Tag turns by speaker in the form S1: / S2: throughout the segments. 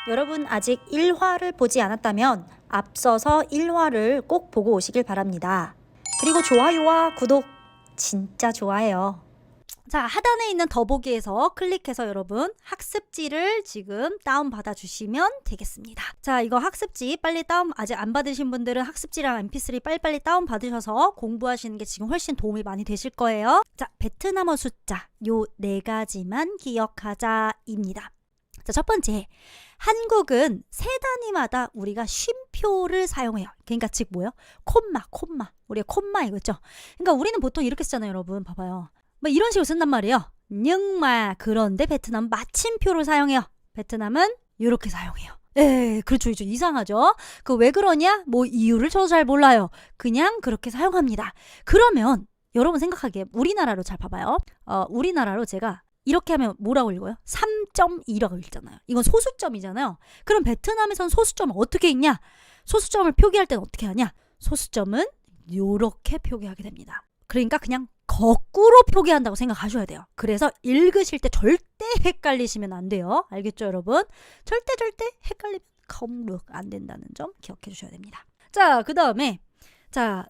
S1: 여러분 아직 1화를 보지 않았다면 앞서서 1화를 꼭 보고 오시길 바랍니다. 그리고 좋아요와 구독 진짜 좋아해요. 자, 하단에 있는 더보기에서 클릭해서 여러분 학습지를 지금 다운받아 주시면 되겠습니다. 자, 이거 학습지 빨리 아직 안 받으신 분들은 학습지랑 mp3 빨리빨리 다운받으셔서 공부하시는 게 지금 훨씬 도움이 많이 되실 거예요. 자, 베트남어 숫자 요 4가지만 기억하자입니다. 자, 첫 번째, 한국은 세 단위마다 우리가 쉼표를 사용해요. 그러니까 즉 뭐예요? 콤마. 우리가 콤마 이거죠. 그러니까 우리는 보통 이렇게 쓰잖아요, 여러분. 봐봐요. 뭐 이런 식으로 쓴단 말이에요. nhưng 그런데 베트남 마침표를 사용해요. 베트남은 이렇게 사용해요. 그렇죠. 이상하죠? 그 왜 그러냐? 뭐 이유를 저도 잘 몰라요. 그냥 그렇게 사용합니다. 그러면 여러분 생각하기에 우리나라로 잘 봐봐요. 우리나라로 제가 이렇게 하면 뭐라고 읽어요? 3.2라고 읽잖아요. 이건 소수점이잖아요. 그럼 베트남에선 소수점을 어떻게 읽냐? 소수점을 표기할 때는 어떻게 하냐? 소수점은 이렇게 표기하게 됩니다. 그러니까 그냥 거꾸로 표기한다고 생각하셔야 돼요. 그래서 읽으실 때 절대 헷갈리시면 안 돼요. 알겠죠, 여러분? 절대 헷갈리면 안 된다는 점 기억해 주셔야 됩니다. 자, 그 다음에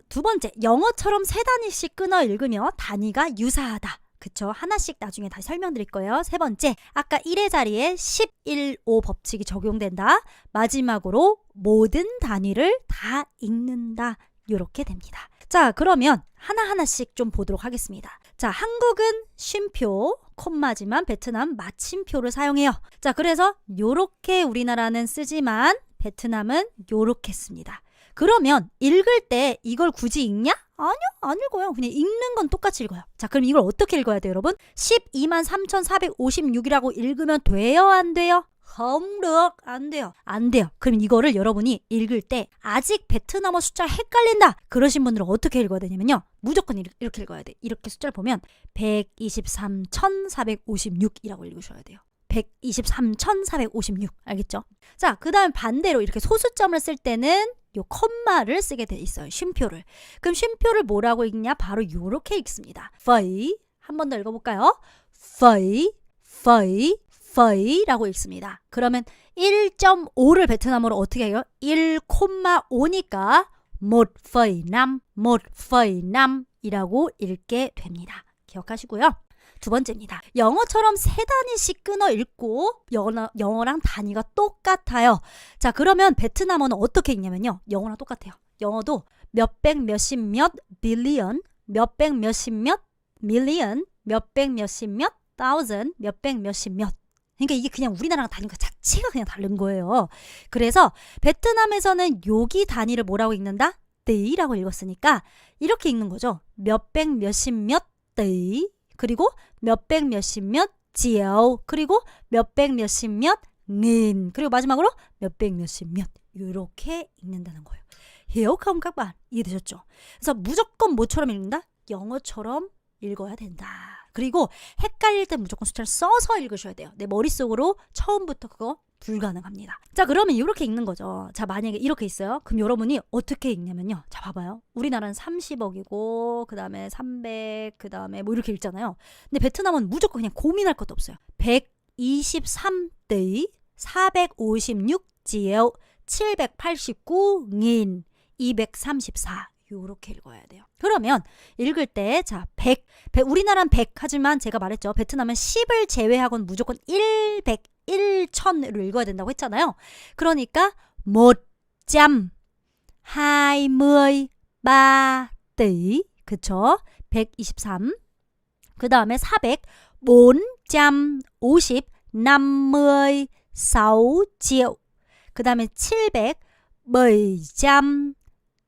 S1: 두 번째, 영어처럼 세 단위씩 끊어 읽으며 단위가 유사하다. 그쵸? 하나씩 나중에 다시 설명드릴 거예요. 세 번째, 아까 1의 자리에 11.5 법칙이 적용된다. 마지막으로 모든 단위를 다 읽는다. 이렇게 됩니다. 자, 그러면 하나하나씩 좀 보도록 하겠습니다. 자, 한국은 쉼표, 콤마지만 베트남 마침표를 사용해요. 자, 그래서 요렇게 우리나라는 쓰지만 베트남은 요렇게 씁니다. 그러면 읽을 때 이걸 굳이 읽냐? 아니요, 안 읽어요. 그냥 읽는 건 똑같이 읽어요. 자, 그럼 이걸 어떻게 읽어야 돼요, 여러분? 123,456이라고 읽으면 돼요, 안 돼요? 안 돼요. 안 돼요. 그럼 이거를 여러분이 읽을 때 아직 베트남어 숫자가 헷갈린다. 그러신 분들은 어떻게 읽어야 되냐면요. 무조건 이렇게 읽어야 돼. 이렇게 숫자를 보면 123,456이라고 읽으셔야 돼요. 123,456. 알겠죠? 자, 그 다음 반대로 이렇게 소수점을 쓸 때는 요 콤마를 쓰게 돼 있어요. 쉼표를. 그럼 쉼표를 뭐라고 읽냐? 바로 요렇게 읽습니다. phẩy. 한 번 더 읽어볼까요? phẩy 라고 읽습니다. 그러면 1.5를 베트남어로 어떻게 해요? 1,5니까 1,5 이라고 읽게 됩니다. 기억하시고요. 두 번째입니다. 영어처럼 세 단위씩 끊어 읽고 영어랑 단위가 똑같아요. 자, 그러면 베트남어는 어떻게 읽냐면요. 영어랑 똑같아요. 영어도 몇백 몇십 몇 빌리언, 몇백 몇십 몇 밀리언, 몇백 몇십 몇 thousand, 몇백 몇십 몇. 그러니까 이게 그냥 우리나라랑 다른 것 자체가 그냥 다른 거예요. 그래서 베트남에서는 여기 단위를 뭐라고 읽는다? 띠라고 읽었으니까 이렇게 읽는 거죠. 몇백 몇십 몇 띠. 그리고 몇백 몇십 몇 지오, 그리고 몇백 몇십 몇 nghìn, 그리고 마지막으로 몇백 몇십 몇 이렇게 읽는다는 거예요. hiểu không các bạn? 이해되셨죠? 그래서 무조건 뭐처럼 읽는다? 영어처럼 읽어야 된다. 그리고 헷갈릴 때 무조건 숫자를 써서 읽으셔야 돼요. 내 머릿속으로 처음부터 그거 불가능합니다. 자, 그러면 이렇게 읽는 거죠. 자, 만약에 이렇게 있어요. 그럼 여러분이 어떻게 읽냐면요. 자, 봐봐요. 우리나라는 30억이고 그 다음에 300, 그 다음에 뭐 이렇게 읽잖아요. 근데 베트남은 무조건 그냥 고민할 것도 없어요. 123대 456지에 789 nghìn 234 요렇게 읽어야 돼요. 그러면 읽을 때 자, 100 우리나라는 100 하지만 제가 말했죠. 베트남은 10을 제외하고는 무조건 1, 100, 1,000을 읽어야 된다고 했잖아요. 그러니까 123 tỷ, 그쵸? 123. 그 다음에 400 450 56 triệu. 그 다음에 700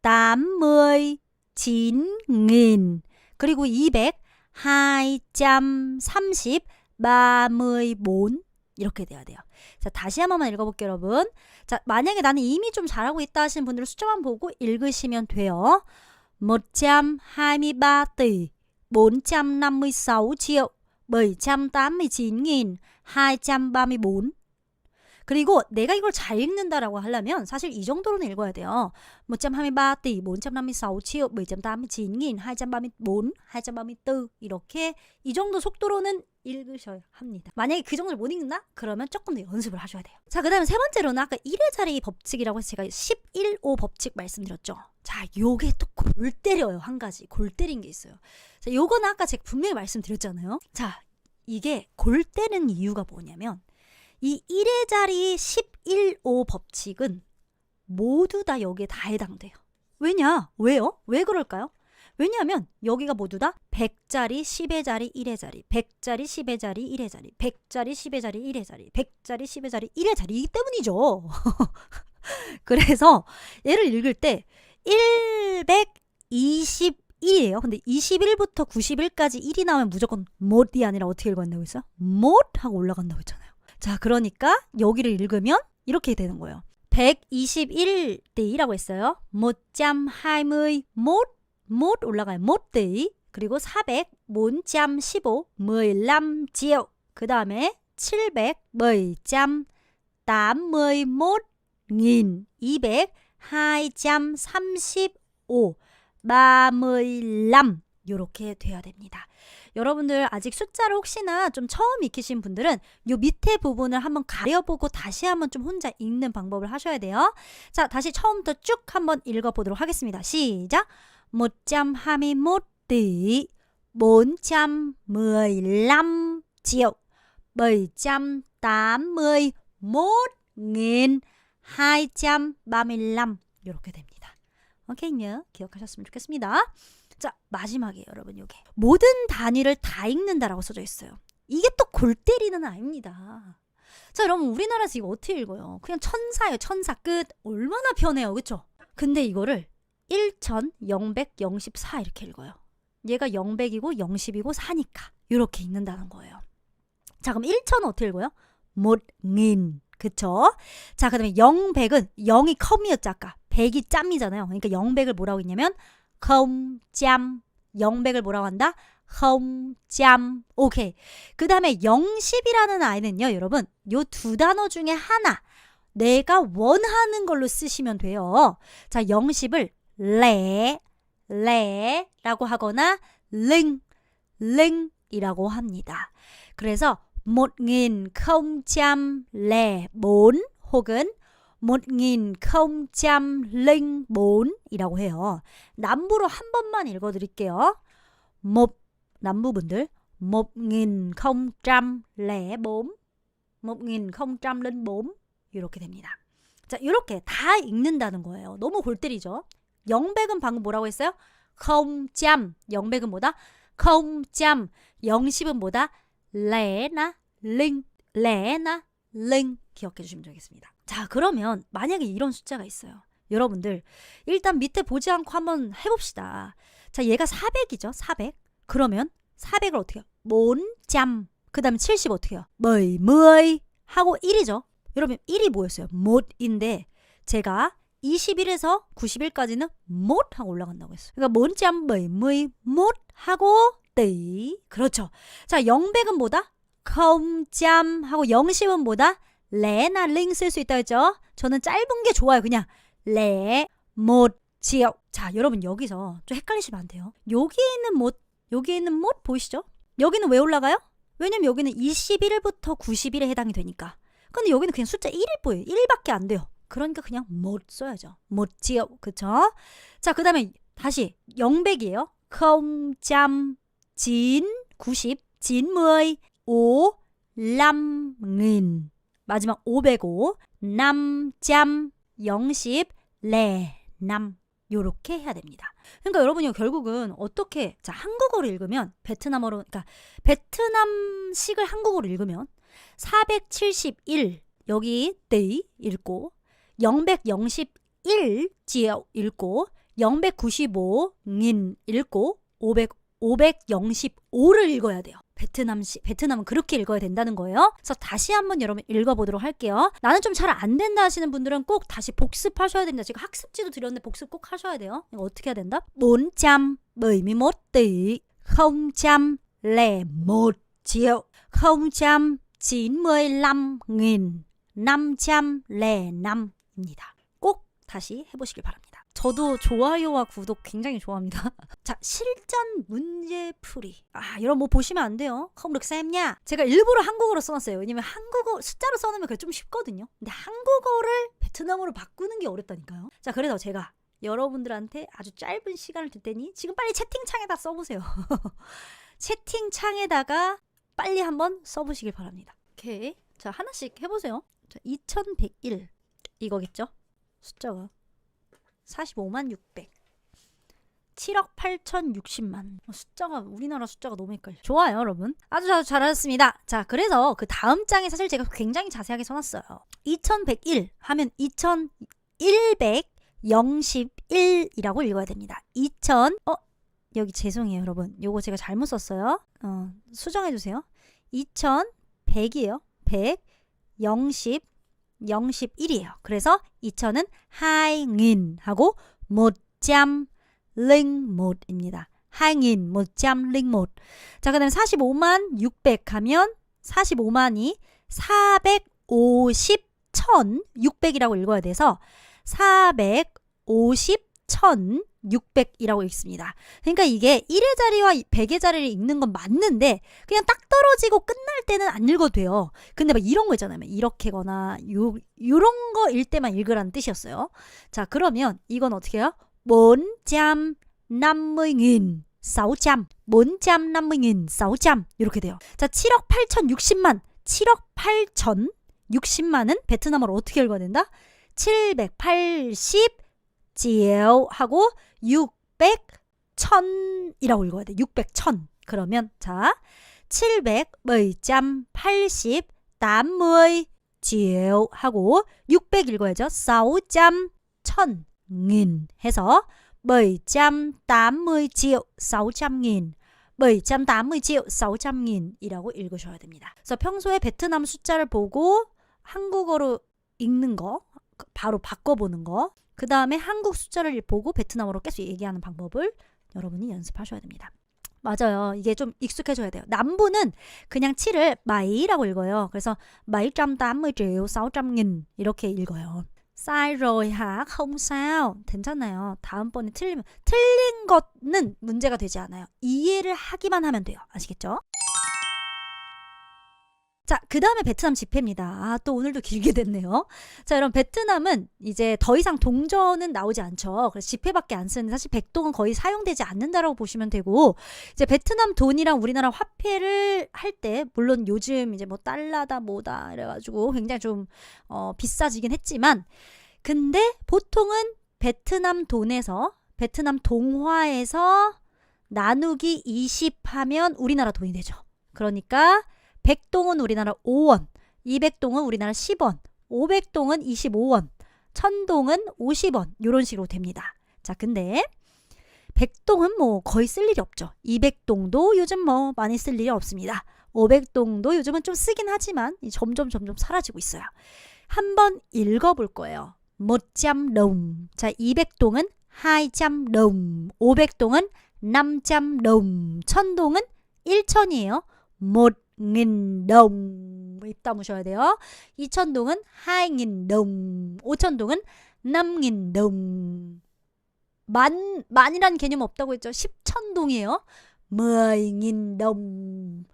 S1: 789,000. 그리고 200 230 34 이렇게 돼야 돼요. 자, 다시 한 번만 읽어볼게요, 여러분. 자, 만약에 나는 이미 좀 잘하고 있다 하시는 분들은 숫자만 보고 읽으시면 돼요. 123 tỷ 456 triệu 789.234. 그리고 내가 이걸 잘 읽는다라고 하려면 사실 이 정도로는 읽어야 돼요. 123tỷ 456 triệu 789 234 234 이렇게 이 정도 속도로는 읽으셔야 합니다. 만약에 그 정도를 못 읽는다? 그러면 조금 더 연습을 하셔야 돼요. 자, 그 다음에 세 번째로는 아까 1의 자리 법칙이라고 해서 제가 11.5 법칙 말씀드렸죠. 자, 요게 또 골 때려요. 한 가지 골 때린 게 있어요. 자, 요거는 아까 제가 분명히 말씀드렸잖아요. 자, 이게 골 때리는 이유가 뭐냐면 이 1의 자리 11.5 법칙은 모두 다 여기에 다 해당돼요. 왜요? 왜 그럴까요? 왜냐하면 여기가 모두 다 100자리, 10의 자리, 1의 자리, 100자리, 10의 자리, 1의 자리, 100자리, 10의 자리, 1의 자리, 100자리, 10의 자리, 1의 자리이기 때문이죠. 그래서 얘를 읽을 때 121이에요. 근데 21부터 91까지 1이 나오면 무조건 못이 아니라 어떻게 읽어간다고 했어요? 못 하고 올라간다고 했잖아요. 자, 그러니까 여기를 읽으면 이렇게 되는 거예요. 121대2라고 했어요. 121 못 올라가요. 못대2. 그리고 400 415 15 triệu. 그 다음에 700 781 nghìn 200 235 35 이렇게 돼야 됩니다. 여러분들 아직 숫자를 혹시나 좀 처음 익히신 분들은 요 밑에 부분을 한번 가려보고 다시 한번 좀 혼자 읽는 방법을 하셔야 돼요. 자, 다시 처음부터 쭉 한번 읽어보도록 하겠습니다. 시작! 121tỷ 415 triệu 781 nghìn 235 이렇게 됩니다. 오케이요? 기억하셨으면 좋겠습니다. 자, 마지막에 여러분 요게 모든 단위를 다 읽는다라고 써져 있어요. 이게 또 골 때리는 아닙니다. 자, 여러분 우리나라에서 이거 어떻게 읽어요? 그냥 천사예요. 천사 끝. 얼마나 편해요. 그쵸? 근데 이거를 1004 이렇게 읽어요. 얘가 000이고 010이고 4니까 이렇게 읽는다는 거예요. 자, 그럼 1000은 어떻게 읽어요? 1000. 그쵸? 자, 그 다음에 000은 0이 컴이었죠 아까. 100이 짬이잖아요. 그러니까 000을 뭐라고 했냐면 0짬. 000을 뭐라고 한다? 0짬. 오케이. 그 다음에 010이라는 아이는요, 여러분, 요 두 단어 중에 하나 내가 원하는 걸로 쓰시면 돼요. 자, 010을 레라고 하거나 링이라고 합니다. 그래서 1004 혹은 1004이라고 해요. 남부로 한 번만 읽어드릴게요. 남부분들 1004 1004 이렇게 됩니다. 자, 이렇게 다 읽는다는 거예요. 너무 골 때리죠. 000은 방금 뭐라고 했어요? 0짬. 000은 뭐다? 0짬. 010은 뭐다? 레나 링 기억해 주시면 되겠습니다. 자, 그러면 만약에 이런 숫자가 있어요. 여러분들 일단 밑에 보지 않고 한번 해봅시다. 자, 얘가 400이죠. 400. 그러면 400을 어떻게 해요? 몬짬. 그 다음에 70 어떻게 해요? 10 하고 1이죠. 여러분 1이 뭐였어요? 못인데 제가 21에서 91까지는 못 하고 올라간다고 했어요. 그러니까 몬짬 70 못 하고 띠. 그렇죠. 자, 000은 뭐다? 컴짬 하고 010은 뭐다? 레나 링 쓸 수 있다 했죠. 저는 짧은 게 좋아요. 그냥 레, 못, 지역. 자, 여러분 여기서 좀 헷갈리시면 안 돼요. 여기에 있는 못 보이시죠? 여기는 왜 올라가요? 왜냐면 여기는 21부터 90일에 해당이 되니까. 근데 여기는 그냥 숫자 1일 보여요. 1밖에 안 돼요. 그러니까 그냥 못 써야죠. 못 지역. 그쵸? 자, 그 다음에 다시 000이에요. 0짬 진 90 진 10 5 5nghìn 마지막 505 남짬 010 레남 요렇게 해야 됩니다. 그러니까 여러분이 결국은 어떻게 자 한국어로 읽으면 베트남어로 그러니까 베트남식을 한국어로 읽으면 471 여기 떼 읽고 001 지역 읽고 095 nghìn 읽고 505를 읽어야 돼요. 베트남은 그렇게 읽어야 된다는 거예요. 그래서 다시 한번 여러분 읽어보도록 할게요. 나는 좀 잘 안 된다 하시는 분들은 꼭 다시 복습하셔야 됩니다. 제가 학습지도 드렸는데 복습 꼭 하셔야 돼요. 이거 어떻게 해야 된다? 471tỷ 001 triệu 095 nghìn 504남입니다. 꼭 다시 해보시길 바랍니다. 저도 좋아요와 구독 굉장히 좋아합니다. 자, 실전 문제풀이. 이런 뭐 보시면 안 돼요. không được xem nha. 제가 일부러 한국어로 써놨어요. 왜냐면 한국어 숫자로 써놓으면 그게 좀 쉽거든요. 근데 한국어를 베트남어로 바꾸는 게 어렵다니까요. 자, 그래서 제가 여러분들한테 아주 짧은 시간을 줄 테니 지금 빨리 채팅창에다 써보세요. 채팅창에다가 빨리 한번 써보시길 바랍니다. 오케이. 자, 하나씩 해보세요. 자, 2101 이거겠죠? 숫자가 45만 600 7억 8,060만. 숫자가 우리나라 숫자가 너무 헷갈려. 좋아요, 여러분. 아주 잘하셨습니다. 자, 그래서 그 다음 장에 사실 제가 굉장히 자세하게 써놨어요. 2101 하면 2101이라고 읽어야 됩니다. 여기 죄송해요, 여러분. 요거 제가 잘못 썼어요. 수정해주세요. 2100이에요. 100 010 01이에요. 그래서 2000은 2000 하고 101입니다. 2101. 자, 그 다음에 45만 600 하면 45만이 450 1600이라고 읽어야 돼서 450 1600이라고 읽습니다. 그러니까 이게 1의 자리와 100의 자리를 읽는 건 맞는데 그냥 딱 떨어지고 끝날 때는 안 읽어도 돼요. 근데 막 이런 거 있잖아요. 이렇게거나 요런 거 일 때만 읽으라는 뜻이었어요. 자, 그러면 이건 어떻게 해요? 450,000 400 450,000 400 이렇게 돼요. 자, 7억 8,060만 7억 8,060만은 베트남어로 어떻게 읽어야 된다? 780 지에오 하고 600 1000이라고 읽어야 돼. 600 1000. 그러면 자, 780 80 지에오 하고 600 읽어야죠. 600 1000 해서 780 triệu 600 780 triệu 600 이라고 읽으셔야 됩니다. 그래서 평소에 베트남 숫자를 보고 한국어로 읽는 거 바로 바꿔보는 거, 그 다음에 한국 숫자를 보고 베트남어로 계속 얘기하는 방법을 여러분이 연습하셔야 됩니다. 맞아요. 이게 좀 익숙해져야 돼요. 남부는 그냥 7을 마이라고 읽어요. 그래서 780 triệu 600 이렇게 읽어요. sai rồi hả? không sao. 괜찮아요. 다음번에 틀린 거는 문제가 되지 않아요. 이해를 하기만 하면 돼요. 아시겠죠? 자, 그 다음에 베트남 지폐입니다. 또 오늘도 길게 됐네요. 자, 여러분, 베트남은 이제 더 이상 동전은 나오지 않죠. 그래서 지폐밖에 안 쓰는데 사실 백동은 거의 사용되지 않는다라고 보시면 되고, 이제 베트남 돈이랑 우리나라 화폐를 할 때 물론 요즘 이제 뭐 달러다 뭐다 이래가지고 굉장히 좀 비싸지긴 했지만, 근데 보통은 베트남 돈에서 베트남 동화에서 나누기 20 하면 우리나라 돈이 되죠. 그러니까 100동은 우리나라 5원, 200동은 우리나라 10원, 500동은 25원, 1000동은 50원 이런 식으로 됩니다. 자, 근데 100동은 뭐 거의 쓸 일이 없죠. 200동도 요즘 뭐 많이 쓸 일이 없습니다. 500동도 요즘은 좀 쓰긴 하지만 점점 사라지고 있어요. 한번 읽어볼 거예요. 100đồng. 자, 200동은 200đồng, 500동은 500đồng, 1000동은 1000이에요. 1000đồng 입 다무셔야 돼요. 2000동은 2000đồng, 5000동은 5000đồng. 만이란 개념 없다고 했죠. 10,000동이에요. 10,000đồng.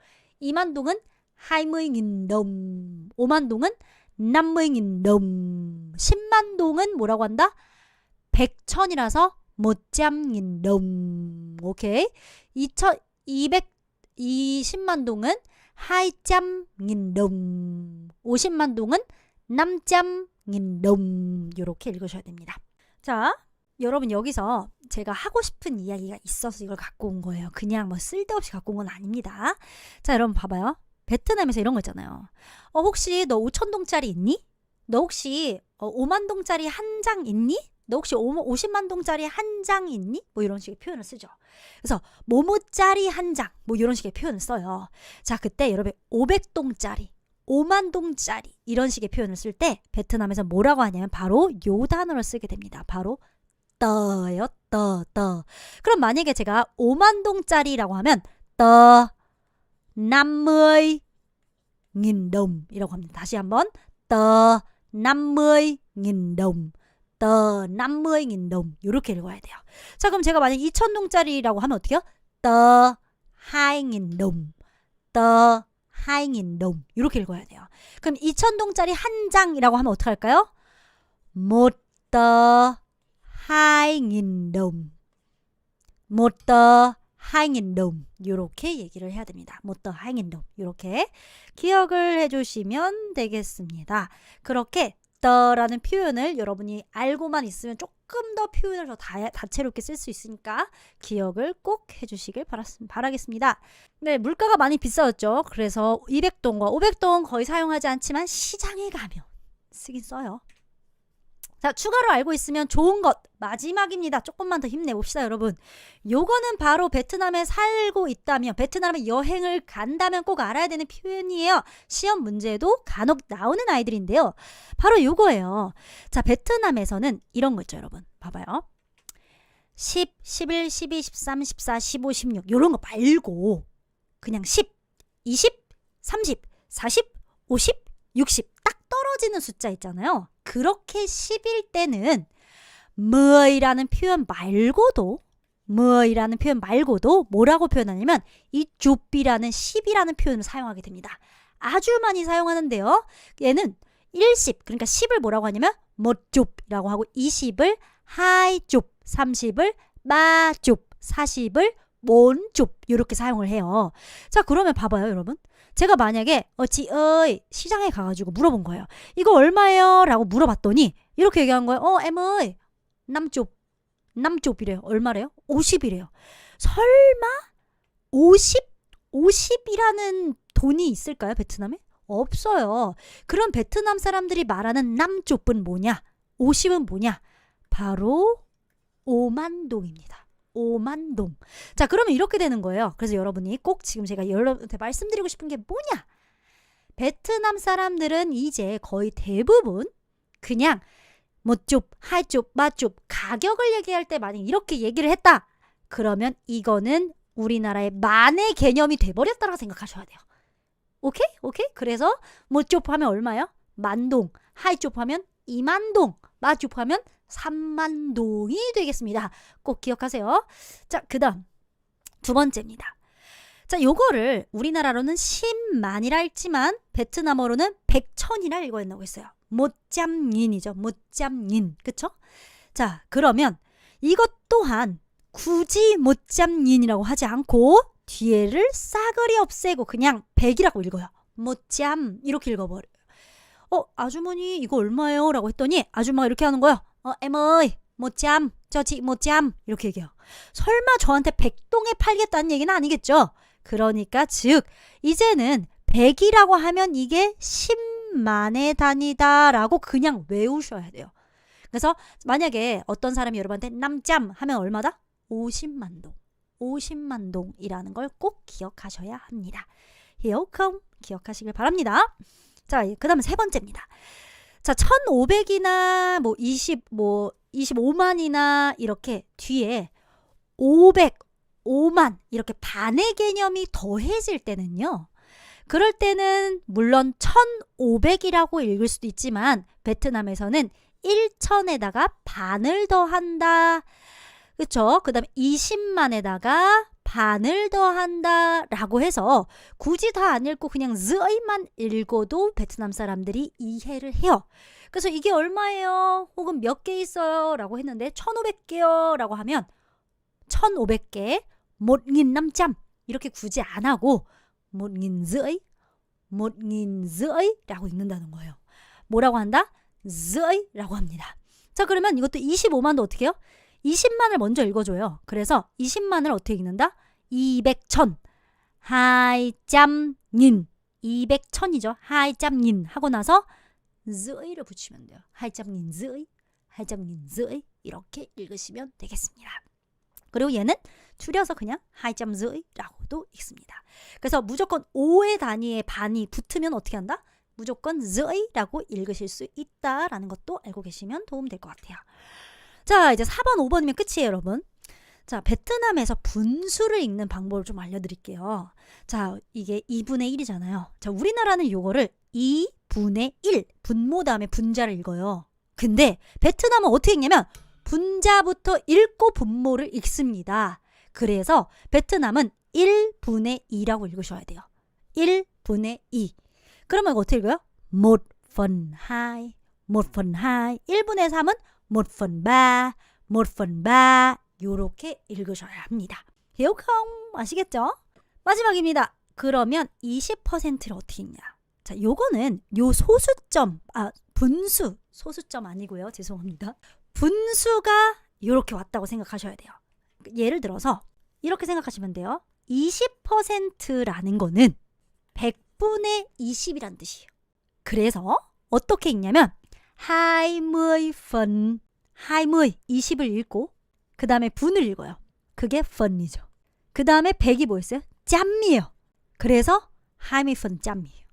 S1: 20,000동은 20,000đồng, 50,000동은 50,000đồng, 100,000동은 뭐라고 한다? 100,000이라서 100,000đồng. 오케이. 220만동은 200,000đồng, 50만동은 500,000đồng. 이렇게 읽으셔야 됩니다. 자, 여러분, 여기서 제가 하고 싶은 이야기가 있어서 이걸 갖고 온 거예요. 그냥 뭐 쓸데없이 갖고 온 건 아닙니다. 자, 여러분 봐봐요. 베트남에서 이런 거 있잖아요. 혹시 너 5,000동짜리 있니? 너 혹시 50,000동짜리 한 장 있니? 너 혹시 50만동짜리 한 장 있니? 뭐 이런 식의 표현을 쓰죠. 그래서 뭐뭐짜리 한 장, 뭐 이런 식의 표현을 써요. 자, 그때 여러분 500동짜리, 50,000동짜리 이런 식의 표현을 쓸 때 베트남에서 뭐라고 하냐면 바로 요 단어를 쓰게 됩니다. 바로 떠예요. 떠. 그럼 만약에 제가 50,000동짜리라고 하면 떠 50,000 đồng 이라고 합니다. 다시 한번 tờ 50.000 đồng. tờ 50.000 đồng. 이렇게 읽어야 돼요. 자, 그럼 제가 만약 2,000동짜리라고 하면 어떻게 해요? tờ 2.000 đồng. tờ 2.000 đồng. 이렇게 읽어야 돼요. 그럼 2,000동짜리 한 장이라고 하면 어떻게 할까요? một tờ 2.000 đồng. một tờ 2.000 đồng. 이렇게 얘기를 해야 됩니다. một tờ 2.000 đồng. 이렇게 기억을 해주시면 되겠습니다. 그렇게 더라는 표현을 여러분이 알고만 있으면 조금 더 표현을 더 다채롭게 쓸 수 있으니까 기억을 꼭 해주시길 바라겠습니다. 네, 물가가 많이 비싸졌죠. 그래서 200동과 500동 거의 사용하지 않지만 시장에 가면 쓰긴 써요. 자, 추가로 알고 있으면 좋은 것 마지막입니다. 조금만 더 힘내봅시다, 여러분. 요거는 바로 베트남에 살고 있다면, 베트남에 여행을 간다면 꼭 알아야 되는 표현이에요. 시험 문제에도 간혹 나오는 아이들인데요. 바로 요거예요. 자, 베트남에서는 이런 거 있죠, 여러분. 봐봐요. 10, 11, 12, 13, 14, 15, 16 요런 거 말고 그냥 10, 20, 30, 40, 50, 60 딱 떨어지는 숫자 있잖아요. 그렇게 10일 때는 뭐이라는 표현 말고도 뭐라고 표현하냐면 이 줍이라는 10이라는 표현을 사용하게 됩니다. 아주 많이 사용하는데요. 얘는 10, 그러니까 10을 뭐라고 하냐면 못줍이라고 하고 20을 하이줍, 30을 마줍, 40을 몬줍 이렇게 사용을 해요. 자, 그러면 봐봐요, 여러분. 제가 만약에 지의 시장에 가가지고 물어본 거예요. 이거 얼마예요? 라고 물어봤더니 이렇게 얘기한 거예요. em ơi 남쪽 이래요. 얼마래요? 50이래요. 설마 50? 50이라는 돈이 있을까요? 베트남에? 없어요. 그럼 베트남 사람들이 말하는 남쪽은 뭐냐? 50은 뭐냐? 바로 5만 동입니다. 5만 동. 자, 그러면 이렇게 되는 거예요. 그래서 여러분이 꼭 지금 제가 여러분한테 말씀드리고 싶은 게 뭐냐? 베트남 사람들은 이제 거의 대부분 그냥 뭐쪽, 하이쪽, 마쪽 가격을 얘기할 때 만약 이렇게 얘기를 했다. 그러면 이거는 우리나라의 만의 개념이 돼버렸다라고 생각하셔야 돼요. 오케이? 오케이? 그래서 뭐쪽 하면 얼마요? 만동. 하이쪽 하면 2만 동. 마쪽 하면 3만 동이 되겠습니다. 꼭 기억하세요. 자, 그 다음 두 번째입니다. 자, 요거를 우리나라로는 10만이라 읽지만 베트남어로는 100천이라 읽어낸다고 했어요. 못짬닌이죠. 못짬닌. 그쵸? 자, 그러면 이것 또한 굳이 못짬닌이라고 하지 않고 뒤에를 싸그리 없애고 그냥 100이라고 읽어요. 못짬 이렇게 읽어버려요. 아주머니 이거 얼마예요? 라고 했더니 아줌마가 이렇게 하는 거예요. em ơi, 100, 저 chị 100 이렇게 얘기해요. 설마 저한테 100동에 팔겠다는 얘기는 아니겠죠? 그러니까 즉 이제는 100이라고 하면 이게 10만의 단위다 라고 그냥 외우셔야 돼요. 그래서 만약에 어떤 사람이 여러분한테 남짬 하면 얼마다? 50만 동. 50만 동이라는 걸 꼭 기억하셔야 합니다. hiểu không? 기억하시길 바랍니다. 자, 그 다음에 세 번째입니다. 자, 1500이나 25만이나 이렇게 뒤에 500, 5만 이렇게 반의 개념이 더해질 때는요. 그럴 때는 물론 1500이라고 읽을 수도 있지만 베트남에서는 1000에다가 반을 더한다. 그쵸? 그 다음에 20만에다가 반을 더한다 라고 해서 굳이 다 안 읽고 그냥 zøi만 읽어도 베트남 사람들이 이해를 해요. 그래서 이게 얼마예요? 혹은 몇 개 있어요? 라고 했는데 1500개요 라고 하면 1500개 1500 이렇게 굳이 안 하고 1500 라고 읽는다는 거예요. 뭐라고 한다? zøi 라고 합니다. 자, 그러면 이것도 25만도 어떻게 해요? 20만을 먼저 읽어줘요. 그래서 20만을 어떻게 읽는다? 200천 200 nghìn 200천이죠. 200 nghìn 하고 나서 zøi를 붙이면 돼요. 200 nghìn zøi 200 nghìn zøi 이렇게 읽으시면 되겠습니다. 그리고 얘는 줄여서 그냥 250라고도 읽습니다. 그래서 무조건 5의 단위의 반이 붙으면 어떻게 한다? 무조건 zøi라고 읽으실 수 있다라는 것도 알고 계시면 도움 될 것 같아요. 자, 이제 4번, 5번이면 끝이에요, 여러분. 자, 베트남에서 분수를 읽는 방법을 좀 알려드릴게요. 자, 이게 2분의 1이잖아요. 자, 우리나라는 요거를 2분의 1. 분모 다음에 분자를 읽어요. 근데 베트남은 어떻게 읽냐면 분자부터 읽고 분모를 읽습니다. 그래서 베트남은 1분의 2라고 읽으셔야 돼요. 1분의 2. 그러면 이거 어떻게 읽어요? 1/2, 1/2. 1분의 3은 1/3, 1/3. 요렇게 읽으셔야 합니다. hiểu không? 아시겠죠? 마지막입니다. 그러면 20%를 어떻게 읽냐? 자, 요거는 요 소수점, 분수, 소수점 아니고요. 죄송합니다. 분수가 요렇게 왔다고 생각하셔야 돼요. 예를 들어서 이렇게 생각하시면 돼요. 20%라는 거는 100분의 20이란 뜻이에요. 그래서 어떻게 읽냐면 20분, 20을 읽고 그 다음에 분을 읽어요. 그게 분이죠. 그 다음에 100이 뭐였어요? 짬이에요. 그래서 20%짬이에요.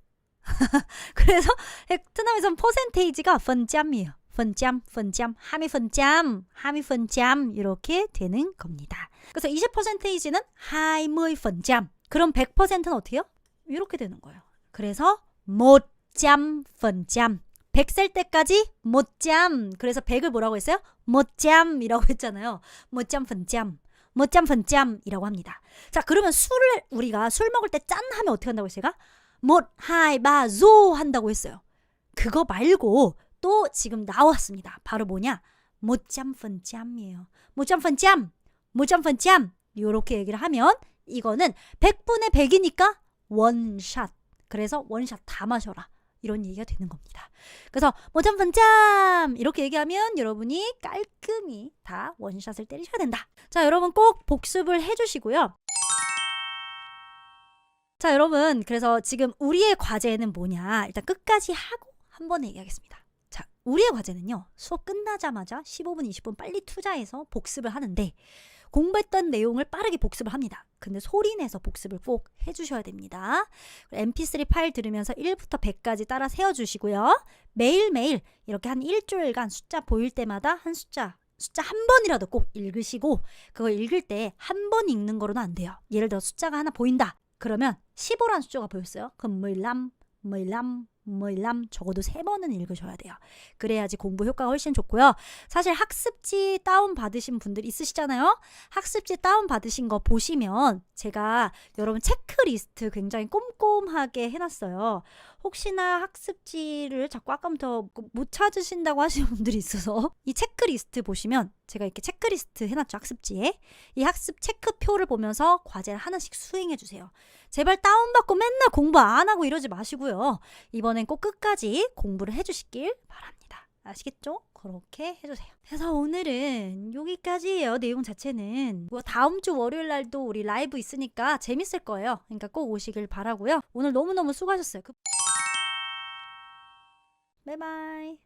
S1: 그래서 베트남에서는 퍼센테이지가 분짬이에요. 분짬, 20% 이렇게 되는 겁니다. 그래서 20%이지는 20%. 그럼 100%는 어떻게 해요? 이렇게 되는 거예요. 그래서 100%. 100살 때까지 못잠. 그래서 100을 뭐라고 했어요? 못잠이라고 했잖아요. 못잠이라고 합니다. 자, 그러면 우리가 술 먹을 때 짠 하면 어떻게 한다고 했어요? 제가? 못, 하이, 바, 조 한다고 했어요. 그거 말고 또 지금 나왔습니다. 바로 뭐냐? 못잠이에요. 못잠. 요렇게 얘기를 하면 이거는 100분의 100이니까 원샷. 그래서 원샷 다 마셔라. 이런 얘기가 되는 겁니다. 그래서 못잠 이렇게 얘기하면 여러분이 깔끔히 다 원샷을 때리셔야 된다. 자, 여러분 꼭 복습을 해주시고요. 자, 여러분, 그래서 지금 우리의 과제는 뭐냐? 일단 끝까지 하고 한 번에 얘기하겠습니다. 자, 우리의 과제는요. 수업 끝나자마자 15분, 20분 빨리 투자해서 복습을 하는데 공부했던 내용을 빠르게 복습을 합니다. 근데 소리내서 복습을 꼭 해주셔야 됩니다. mp3 파일 들으면서 1부터 100까지 따라 세워주시고요. 매일매일 이렇게 한 일주일간 숫자 보일 때마다 한 숫자 한 번이라도 꼭 읽으시고 그거 읽을 때 한 번 읽는 거로는 안 돼요. 예를 들어 숫자가 하나 보인다. 그러면 15라는 숫자가 보였어요. 그럼 15 적어도 3번은 읽으셔야 돼요. 그래야지 공부 효과가 훨씬 좋고요. 사실 학습지 다운받으신 분들 있으시잖아요. 학습지 다운받으신 거 보시면 제가 여러분 체크리스트 굉장히 꼼꼼하게 해놨어요. 혹시나 학습지를 자꾸 아까부터 못 찾으신다고 하시는 분들이 있어서 이 체크리스트 보시면 제가 이렇게 체크리스트 해놨죠. 학습지에. 이 학습 체크표를 보면서 과제를 하나씩 수행해주세요. 제발 다운받고 맨날 공부 안 하고 이러지 마시고요. 이번엔 꼭 끝까지 공부를 해주시길 바랍니다. 아시겠죠? 그렇게 해주세요. 그래서 오늘은 여기까지예요. 내용 자체는. 뭐 다음 주 월요일 날도 우리 라이브 있으니까 재밌을 거예요. 그러니까 꼭 오시길 바라고요. 오늘 너무너무 수고하셨어요. 바이바이.